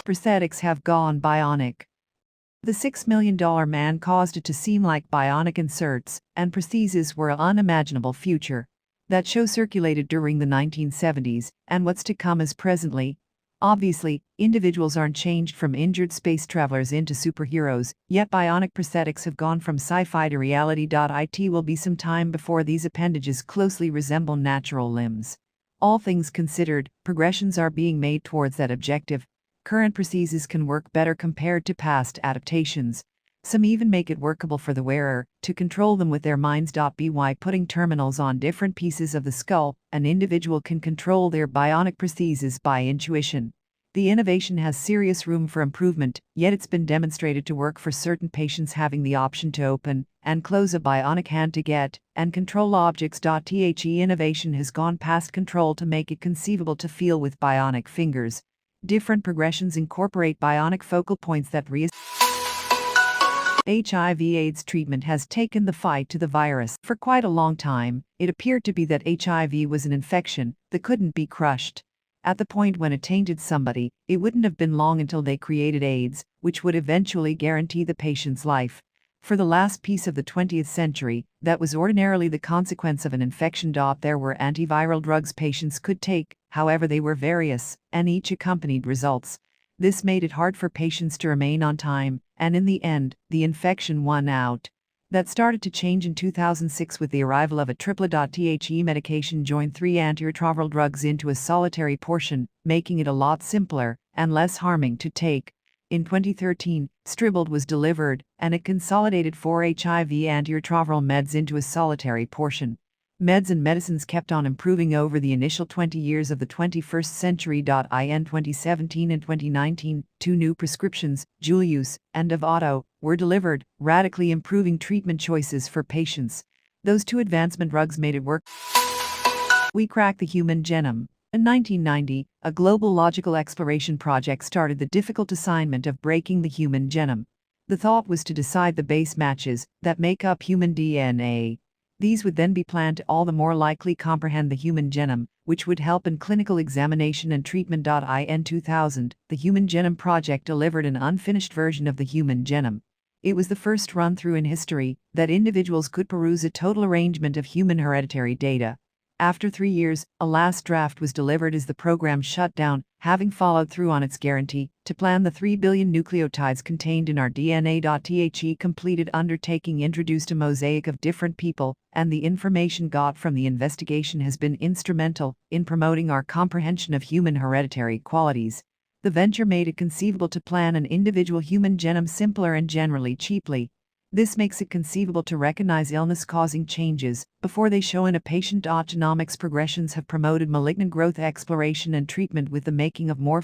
prosthetics have gone bionic. The $6 million man caused it to seem like bionic inserts and prostheses were an unimaginable future. That show circulated during the 1970s, and what's to come is presently. Obviously, individuals aren't changed from injured space travelers into superheroes, yet bionic prosthetics have gone from sci-fi to reality. It will be some time before these appendages closely resemble natural limbs. All things considered, progressions are being made towards that objective. Current prostheses can work better compared to past adaptations. Some even make it workable for the wearer to control them with their minds. By putting terminals on different pieces of the skull, an individual can control their bionic prostheses by intuition. The innovation has serious room for improvement, yet it's been demonstrated to work for certain patients having the option to open and close a bionic hand to get and control objects. The innovation has gone past control to make it conceivable to feel with bionic fingers. Different progressions incorporate bionic focal points that HIV/AIDS treatment has taken the fight to the virus. For quite a long time, it appeared to be that HIV was an infection that couldn't be crushed. At the point when it tainted somebody, it wouldn't have been long until they created AIDS, which would eventually guarantee the patient's life. For the last piece of the 20th century, that was ordinarily the consequence of an infection. There were antiviral drugs patients could take, however they were various, and each accompanied results. This made it hard for patients to remain on time, and in the end, the infection won out. That started to change in 2006 with the arrival of a triplet. The medication joined 3 antiretroviral drugs into a solitary portion, making it a lot simpler and less harming to take. In 2013, Stribled was delivered, and it consolidated 4 HIV antiretroviral meds into a solitary portion. Meds and medicines kept on improving over the initial 20 years of the 21st century. In 2017 and 2019, 2 new prescriptions, Julius and Dovato, were delivered, radically improving treatment choices for patients. Those 2 advancement drugs made it work. We cracked the human genome. In 1990, a global logical exploration project started the difficult assignment of breaking the human genome. The thought was to decide the base matches that make up human DNA. These would then be planned to all the more likely comprehend the human genome, which would help in clinical examination and treatment. In 2000, the Human Genome Project delivered an unfinished version of the human genome. It was the first run-through in history that individuals could peruse a total arrangement of human hereditary data. After 3 years, a last draft was delivered as the program shut down, having followed through on its guarantee to plan the 3 billion nucleotides contained in our DNA. The completed undertaking introduced a mosaic of different people, and the information got from the investigation has been instrumental in promoting our comprehension of human hereditary qualities. The venture made it conceivable to plan an individual human genome simpler and generally cheaply. This makes it conceivable to recognize illness-causing changes before they show in a patient. Genomics progressions have promoted malignant growth exploration and treatment with the making of more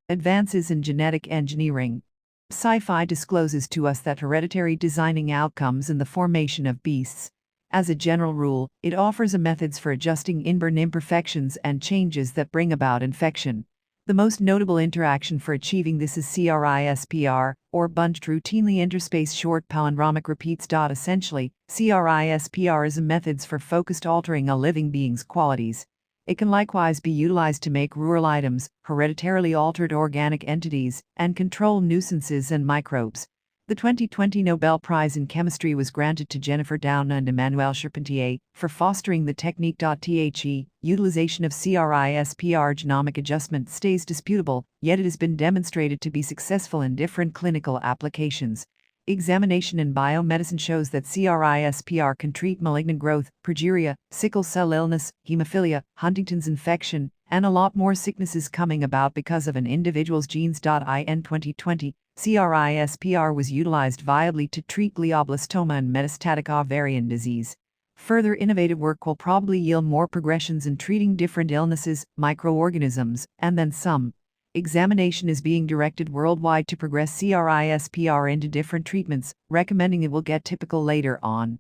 advances in genetic engineering. Sci-fi discloses to us that hereditary designing outcomes in the formation of beasts. As a general rule, it offers a methods for adjusting inborn imperfections and changes that bring about infection. The most notable interaction for achieving this is CRISPR, or bunched routinely interspace short palindromic repeats. Essentially, CRISPR is a methods for focused altering a living being's qualities. It can likewise be utilized to make rural items, hereditarily altered organic entities, and control nuisances and microbes. The 2020 Nobel Prize in Chemistry was granted to Jennifer Doudna and Emmanuel Charpentier for fostering the technique. The utilization of CRISPR genomic adjustment stays disputable, yet it has been demonstrated to be successful in different clinical applications. Examination in biomedicine shows that CRISPR can treat malignant growth, progeria, sickle cell illness, hemophilia, Huntington's infection, and a lot more sicknesses coming about because of an individual's genes. In 2020, CRISPR was utilized viably to treat glioblastoma and metastatic ovarian disease. Further innovative work will probably yield more progressions in treating different illnesses, microorganisms, and then some. Examination is being directed worldwide to progress CRISPR into different treatments, recommending it will get typical later on.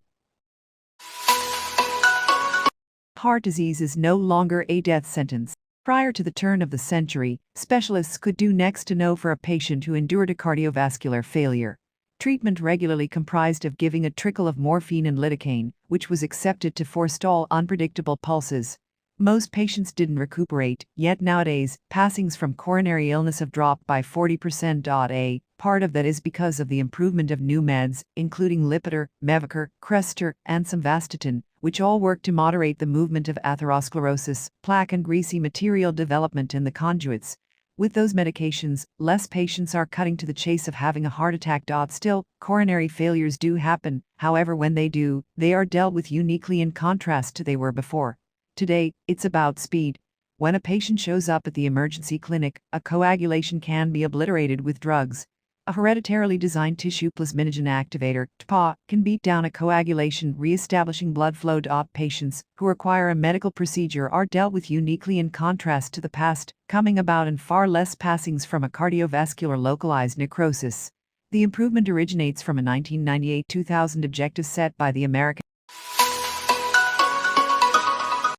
Heart disease is no longer a death sentence. Prior to the turn of the century, specialists could do next to no for a patient who endured a cardiovascular failure. Treatment regularly comprised of giving a trickle of morphine and lidocaine, which was accepted to forestall unpredictable pulses. Most patients didn't recuperate, yet nowadays, passings from coronary illness have dropped by 40%. A part of that is because of the improvement of new meds, including Lipitor, Mevacur, Crestor, and Simvastatin, which all work to moderate the movement of atherosclerosis, plaque and greasy material development in the conduits. With those medications, less patients are cutting to the chase of having a heart attack. Still, coronary failures do happen, however when they do, they are dealt with uniquely in contrast to they were before. Today, it's about speed. When a patient shows up at the emergency clinic, a coagulation can be obliterated with drugs. A hereditarily designed tissue plasminogen activator (TPA) can beat down a coagulation, re-establishing blood flow. Patients who require a medical procedure are dealt with uniquely in contrast to the past, coming about in far less passings from a cardiovascular localized necrosis. The improvement originates from a 1998-2000 objective set by the American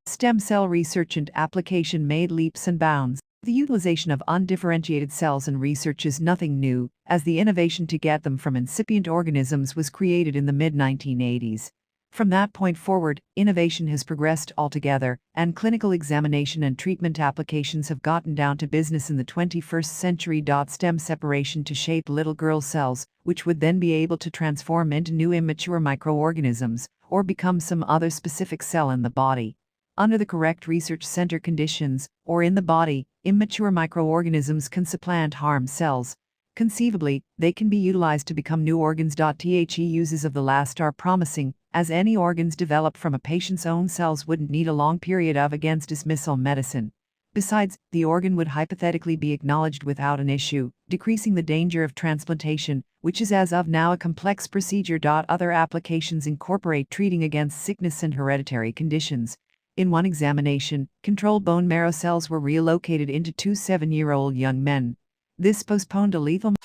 Stem cell research and application made leaps and bounds. The utilization of undifferentiated cells in research is nothing new, as the innovation to get them from incipient organisms was created in the mid-1980s. From that point forward, innovation has progressed altogether, and clinical examination and treatment applications have gotten down to business in the 21st century. Stem separation to shape little girl cells, which would then be able to transform into new immature microorganisms, or become some other specific cell in the body. Under the correct research center conditions, or in the body, immature microorganisms can supplant harmed cells. Conceivably, they can be utilized to become new organs. The uses of the last are promising, as any organs developed from a patient's own cells wouldn't need a long period of against dismissal medicine. Besides, the organ would hypothetically be acknowledged without an issue, decreasing the danger of transplantation, which is as of now a complex procedure. Other applications incorporate treating against sickness and hereditary conditions. In one examination, control bone marrow cells were relocated into two 7-year-old young men. This postponed a lethal.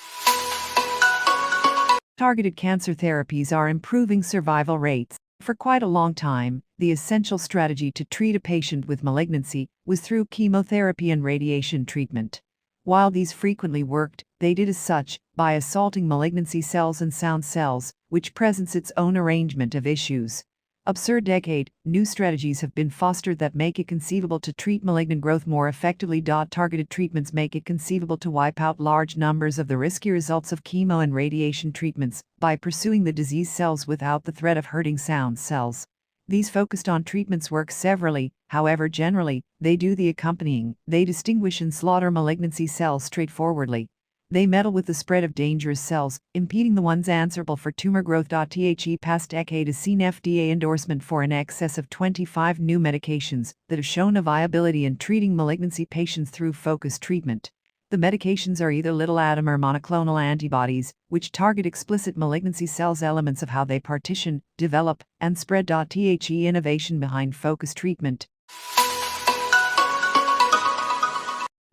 Targeted cancer therapies are improving survival rates. For quite a long time, the essential strategy to treat a patient with malignancy was through chemotherapy and radiation treatment. While these frequently worked, they did as such by assaulting malignancy cells and sound cells, which presents its own arrangement of issues. Absurd decade, new strategies have been fostered that make it conceivable to treat malignant growth more effectively. Targeted treatments make it conceivable to wipe out large numbers of the risky results of chemo and radiation treatments by pursuing the disease cells without the threat of hurting sound cells. These focused on treatments work severally, however generally, they do the accompanying. They distinguish and slaughter malignancy cells straightforwardly. They meddle with the spread of dangerous cells, impeding the ones answerable for tumor growth. The past decade has seen FDA endorsement for in excess of 25 new medications that have shown a viability in treating malignancy patients through focused treatment. The medications are either little atom or monoclonal antibodies, which target explicit malignancy cells. Elements of how they partition, develop, and spread. The innovation behind focused treatment.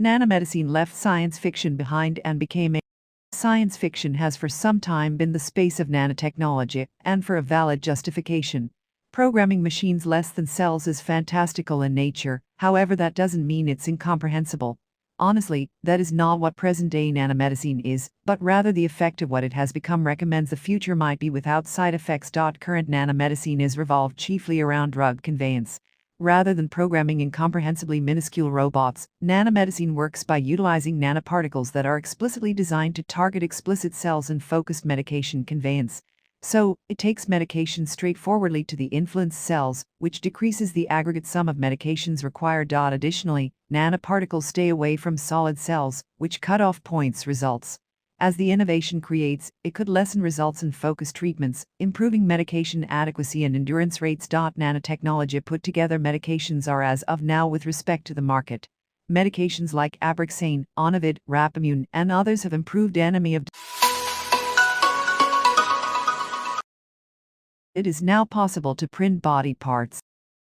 Nanomedicine left science fiction behind and became a science fiction has for some time been the space of nanotechnology, and for a valid justification. Programming machines less than cells is fantastical in nature, however that doesn't mean it's incomprehensible. Honestly, that is not what present-day nanomedicine is, but rather the effect of what it has become recommends the future might be without side effects. Current nanomedicine is revolved chiefly around drug conveyance. Rather than programming incomprehensibly minuscule robots, nanomedicine works by utilizing nanoparticles that are explicitly designed to target explicit cells and focused medication conveyance. So, it takes medication straightforwardly to the influenced cells, which decreases the aggregate sum of medications required. Additionally, nanoparticles stay away from solid cells, which cutoff points results. As the innovation creates, it could lessen results in focused treatments, improving medication adequacy and endurance rates. Nanotechnology put together medications are as of now with respect to the market. Medications like Abraxane, Onavid, Rapamune, and others have improved enemy of. It is now possible to print body parts.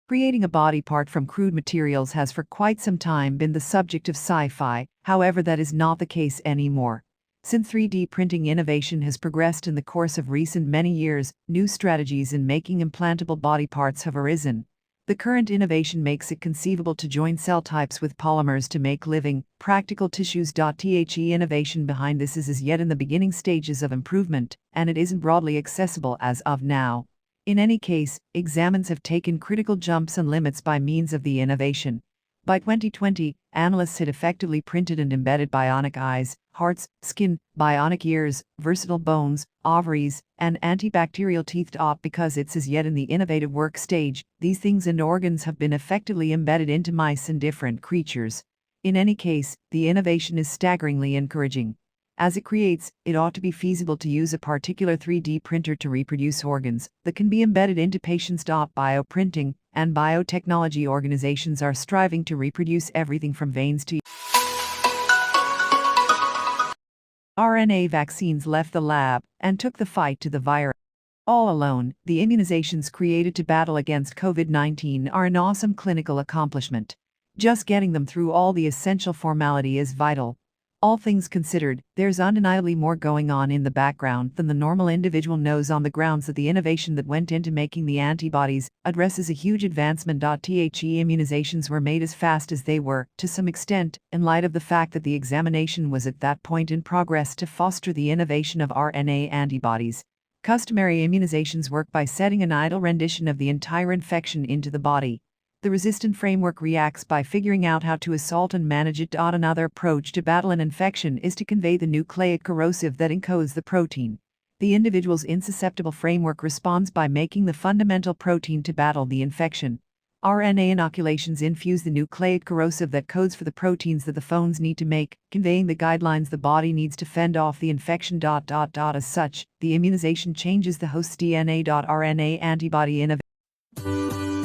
Creating a body part from crude materials has for quite some time been the subject of sci-fi, however that is not the case anymore. Since 3D printing innovation has progressed in the course of recent many years, new strategies in making implantable body parts have arisen. The current innovation makes it conceivable to join cell types with polymers to make living, practical tissues. The innovation behind this is as yet in the beginning stages of improvement, and it isn't broadly accessible as of now. In any case, examines have taken critical jumps and limits by means of the innovation. By 2020, analysts had effectively printed and embedded bionic eyes, hearts, skin, bionic ears, versatile bones, ovaries, and antibacterial teeth. Because it's as yet in the innovative work stage, these things and organs have been effectively embedded into mice and different creatures. In any case, the innovation is staggeringly encouraging. As it creates, it ought to be feasible to use a particular 3D printer to reproduce organs that can be embedded into patients. Bioprinting and biotechnology organizations are striving to reproduce everything from veins to RNA vaccines left the lab and took the fight to the virus. All alone, the immunizations created to battle against COVID-19 are an awesome clinical accomplishment. Just getting them through all the essential formality is vital. All things considered, there's undeniably more going on in the background than the normal individual knows, on the grounds that the innovation that went into making the antibodies addresses a huge advancement. The immunizations were made as fast as they were, to some extent, in light of the fact that the examination was at that point in progress to foster the innovation of RNA antibodies. Customary immunizations work by setting an idle rendition of the entire infection into the body. The resistant framework reacts by figuring out how to assault and manage it. Another approach to battle an infection is to convey the nucleic corrosive that encodes the protein. The individual's insusceptible framework responds by making the fundamental protein to battle the infection. RNA inoculations infuse the nucleic corrosive that codes for the proteins that the phones need to make, conveying the guidelines the body needs to fend off the infection. As such, the immunization changes the host's DNA. RNA antibody innovation